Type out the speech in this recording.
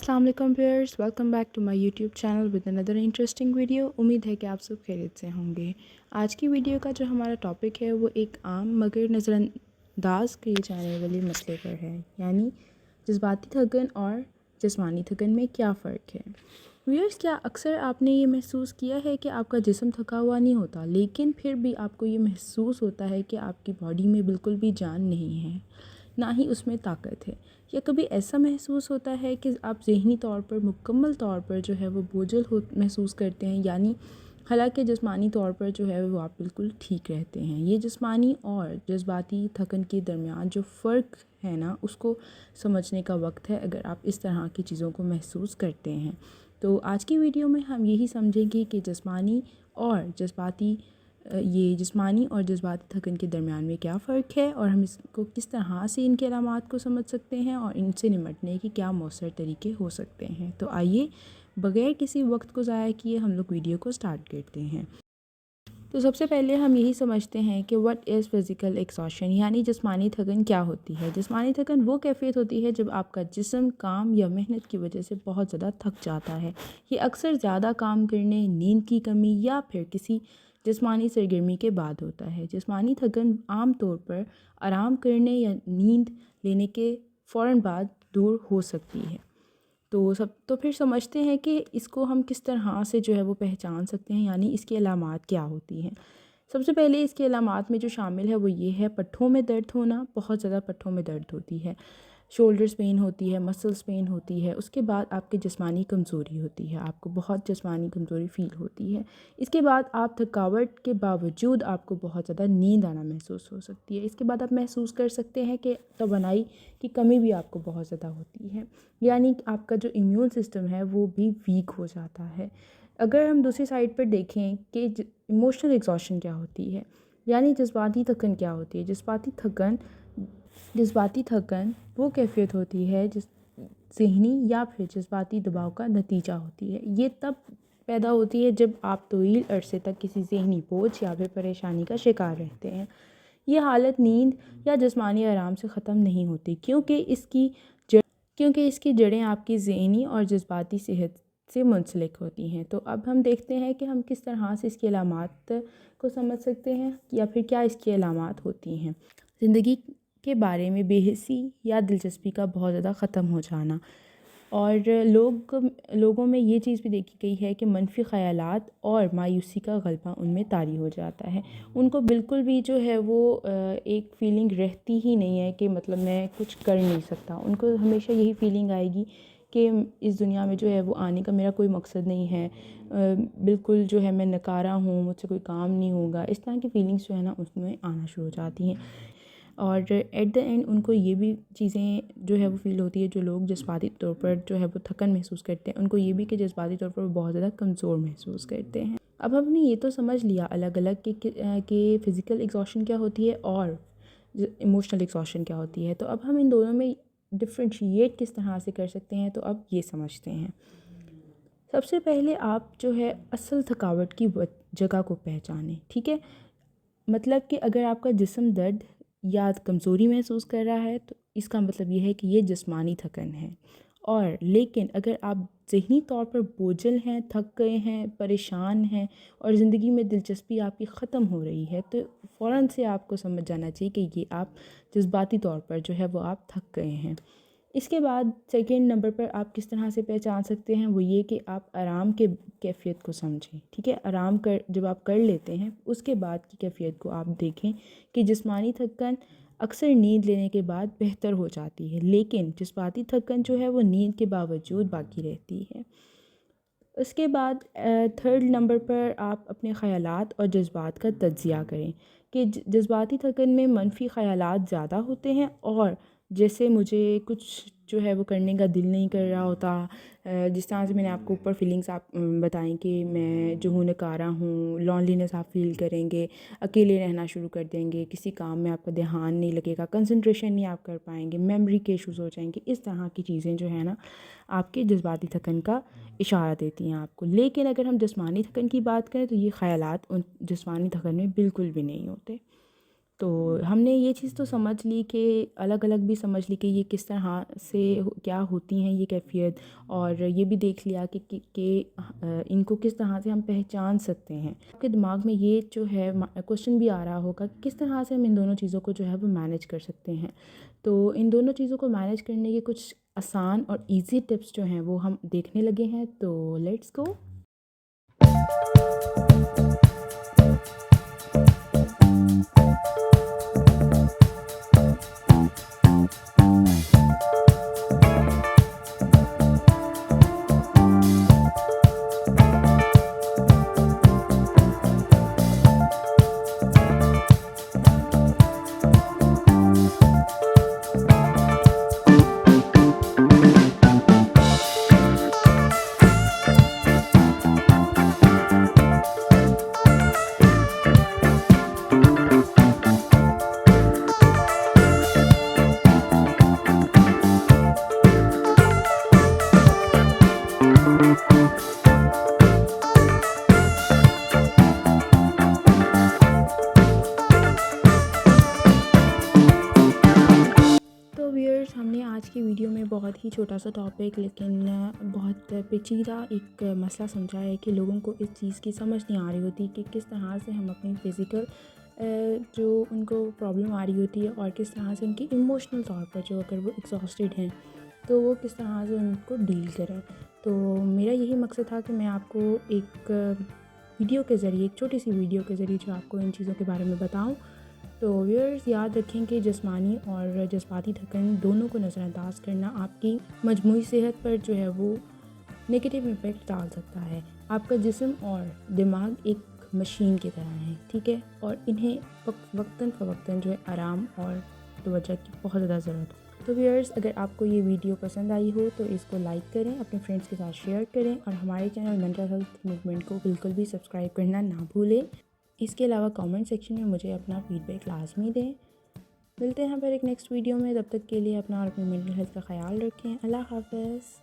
अस्सलाम वालेकुम viewers, welcome back to my YouTube channel with another interesting video. उम्मीद है कि आप सब खैरियत से होंगे। आज की वीडियो का जो हमारा टॉपिक है वो एक आम मगर नज़रअंदाज किए जाने वाले मसले पर है, यानी जज्बाती थकन और जिस्मानी थकन में क्या फ़र्क है। व्यूअर्स, क्या अक्सर आपने ये महसूस किया है कि आपका जिस्म थका हुआ नहीं होता, लेकिन फिर भी आपको ये महसूस होता है कि आपकी बॉडी में बिल्कुल भी जान नहीं है, ना ही उसमें ताकत है। या कभी ऐसा महसूस होता है कि आप ज़हनी तौर पर मुकम्मल तौर पर जो है वो बोझल हो महसूस करते हैं, यानी हालांकि जिस्मानी तौर पर जो है वो आप बिल्कुल ठीक रहते हैं। ये जिस्मानी और जज्बाती थकन के दरमियान जो फ़र्क है ना, उसको समझने का वक्त है अगर आप इस तरह की चीज़ों को महसूस करते हैं। तो आज की वीडियो में हम यही समझेंगे कि ये जिस्मानी और जज्बाती थकन के दरमियान में क्या फ़र्क है और हम इसको किस तरह से इनके अलामात को समझ सकते हैं और इनसे निपटने के क्या मौसर तरीके हो सकते हैं। तो आइए बग़ैर किसी वक्त को ज़ाया किए हम लोग वीडियो को स्टार्ट करते हैं। तो सबसे पहले हम यही समझते हैं कि व्हाट इज़ फ़िज़िकल एक्सॉशन, यानी जिस्मानी थकन क्या होती है। जिस्मानी थकन वो कैफ़ियत होती है जब आपका जिस्म काम या मेहनत की वजह से बहुत ज़्यादा थक जाता है। ये अक्सर ज़्यादा काम करने, नींद की कमी या फिर किसी जिस्मानी सरगर्मी के बाद होता है। जिस्मानी थकन आम तौर पर आराम करने या नींद लेने के फ़ौरन बाद दूर हो सकती है। तो फिर समझते हैं कि इसको हम किस तरह से जो है वो पहचान सकते हैं, यानी इसकी अलामात क्या होती हैं। सबसे पहले इसके अलामात में जो शामिल है वो ये है पट्ठों में दर्द होना। बहुत ज़्यादा पट्ठों में दर्द होती है, शोल्डर्स पेन होती है, मसल्स पेन होती है। उसके बाद आपकी जिस्मानी कमज़ोरी होती है, आपको बहुत जिस्मानी कमज़ोरी फ़ील होती है। इसके बाद आप थकावट के बावजूद आपको बहुत ज़्यादा नींद आना महसूस हो सकती है। इसके बाद आप महसूस कर सकते हैं कि तवानाई की कमी भी आपको बहुत ज़्यादा होती है, यानी आपका जो इम्यून सिस्टम है वो भी वीक हो जाता है। अगर हम दूसरी साइड पर देखें कि इमोशनल एग्जॉशन क्या होती है, यानी जज्बाती थकन क्या होती है। जज्बाती थकन वो कैफ़ियत होती है जिस ज़हनी या फिर जज्बाती दबाव का नतीजा होती है। ये तब पैदा होती है जब आप तवील अरसे तक किसी ज़हनी बोझ या फिर परेशानी का शिकार रहते हैं। ये हालत नींद या जिस्मानी आराम से ख़त्म नहीं होती, क्योंकि इसकी जड़ें आपकी ज़हनी और जज्बाती सेहत से मुंसलिक होती हैं। तो अब हम देखते हैं कि हम किस तरह से इसकी अलामात को समझ सकते हैं या फिर क्या इसकी अलामात होती हैं। ज़िंदगी के बारे में बेहिसी या दिलचस्पी का बहुत ज़्यादा ख़त्म हो जाना, और लोगों में ये चीज़ भी देखी गई है कि मनफी ख़यालात और मायूसी का गलबा उनमें तारी हो जाता है। उनको बिल्कुल भी जो है वो एक फ़ीलिंग रहती ही नहीं है कि मतलब मैं कुछ कर नहीं सकता। उनको हमेशा यही फ़ीलिंग आएगी कि इस दुनिया में जो है वो आने का मेरा कोई मकसद नहीं है, बिल्कुल जो है मैं नकारा हूँ, मुझसे कोई काम नहीं होगा। इस तरह की फ़ीलिंग्स जो है ना उसमें आना शुरू हो जाती हैं। और एट द एंड उनको ये भी चीज़ें जो है वो फ़ील होती है, जो लोग जज्बाती तौर पर जो है वो थकन महसूस करते हैं, उनको ये भी कि जज्बाती तौर पर वो बहुत ज़्यादा कमज़ोर महसूस करते हैं। अब हमने ये तो समझ लिया अलग अलग कि फ़िज़िकल एग्जॉशन क्या होती है और इमोशनल एग्जॉशन क्या होती है। तो अब हम इन दोनों में डिफ्रेंशिएट किस तरह से कर सकते हैं, तो अब ये समझते हैं। सबसे पहले आप जो है असल थकावट की जगह को पहचानें, ठीक है। मतलब कि अगर आपका जिस्म दर्द या कमज़ोरी महसूस कर रहा है तो इसका मतलब ये है कि ये जिस्मानी थकन है। और लेकिन अगर आप ज़हनी तौर पर बोझल हैं, थक गए हैं, परेशान हैं और ज़िंदगी में दिलचस्पी आपकी ख़त्म हो रही है, तो फ़ौरन से आपको समझ जाना चाहिए कि ये आप जज्बाती तौर पर जो है वो आप थक गए हैं। इसके बाद सेकंड नंबर पर आप किस तरह से पहचान सकते हैं, वो ये कि आप आराम के कैफ़ियत को समझें, ठीक है। आराम कर जब आप कर लेते हैं उसके बाद की कैफ़ियत को आप देखें कि जिस्मानी थकन अक्सर नींद लेने के बाद बेहतर हो जाती है, लेकिन जज्बाती थकन जो है वो नींद के बावजूद बाकी रहती है। उसके बाद थर्ड नंबर पर आप अपने ख़यालात और जज्बात का तज्ज़िया करें कि जज्बाती थकन में मनफी ख़यालात ज़्यादा होते हैं, और जैसे मुझे कुछ जो है वो करने का दिल नहीं कर रहा होता। जिस तरह से मैंने आपको ऊपर फीलिंग्स आप बताई कि मैं जो हूँ नकारा हूँ, लॉनलीनेस आप फ़ील करेंगे, अकेले रहना शुरू कर देंगे, किसी काम में आपका ध्यान नहीं लगेगा, कंसंट्रेशन नहीं आप कर पाएंगे, मेमोरी के इश्यूज़ हो जाएंगे। इस तरह की चीज़ें जो है ना आपके जज्बाती थकन का इशारा देती हैं आपको। लेकिन अगर हम जिस्मानी थकन की बात करें तो ये ख़यालात उन जिस्मानी थकन में बिल्कुल भी नहीं होते। تو ہم نے یہ چیز تو سمجھ لی کہ الگ الگ بھی سمجھ لی کہ یہ کس طرح سے کیا ہوتی ہیں یہ کیفیت، اور یہ بھی دیکھ لیا کہ ان کو کس طرح سے ہم پہچان سکتے ہیں۔ آپ کے دماغ میں یہ جو ہے کوشچن بھی آ رہا ہوگا کہ کس طرح سے ہم ان دونوں چیزوں کو جو ہے وہ مینیج کر سکتے ہیں۔ تو ان دونوں چیزوں کو مینیج کرنے کے کچھ آسان اور ایزی ٹپس جو ہیں وہ ہم دیکھنے لگے ہیں، تو لیٹس گو۔ ہم نے آج کی ویڈیو میں بہت ہی چھوٹا سا ٹاپک لیکن بہت پیچیدہ ایک مسئلہ سمجھا ہے کہ لوگوں کو اس چیز کی سمجھ نہیں آ رہی ہوتی کہ کس طرح سے ہم اپنی فزیکل جو ان کو پرابلم آ رہی ہوتی ہے، اور کس طرح سے ان کی ایموشنل طور پر جو اگر وہ ایگزاسٹڈ ہیں تو وہ کس طرح سے ان کو ڈیل کریں۔ تو میرا یہی مقصد تھا کہ میں آپ کو ایک ویڈیو کے ذریعے، ایک چھوٹی سی ویڈیو کے ذریعے جو آپ کو ان چیزوں کے بارے میں بتاؤں۔ تو ویئرز یاد رکھیں کہ جسمانی اور جذباتی تھکن دونوں کو نظر انداز کرنا آپ کی مجموعی صحت پر جو ہے وہ نگیٹو امپیکٹ ڈال سکتا ہے۔ آپ کا جسم اور دماغ ایک مشین کی طرح ہیں، ٹھیک ہے، اور انہیں وقتاً فوقتاً جو ہے آرام اور توجہ کی بہت زیادہ ضرورت ہے۔ تو ویئرز اگر آپ کو یہ ویڈیو پسند آئی ہو تو اس کو لائک کریں، اپنے فرینڈس کے ساتھ شیئر کریں، اور ہمارے چینل مینٹل ہیلتھ موومنٹ کو بالکل بھی سبسکرائب کرنا نہ بھولیں۔ اس کے علاوہ کامنٹ سیکشن میں مجھے اپنا فیڈ بیک لازمی دیں۔ ملتے ہیں پھر ایک نیکسٹ ویڈیو میں، تب تک کے لیے اپنا اور اپنی مینٹل ہیلتھ کا خیال رکھیں۔ اللہ حافظ۔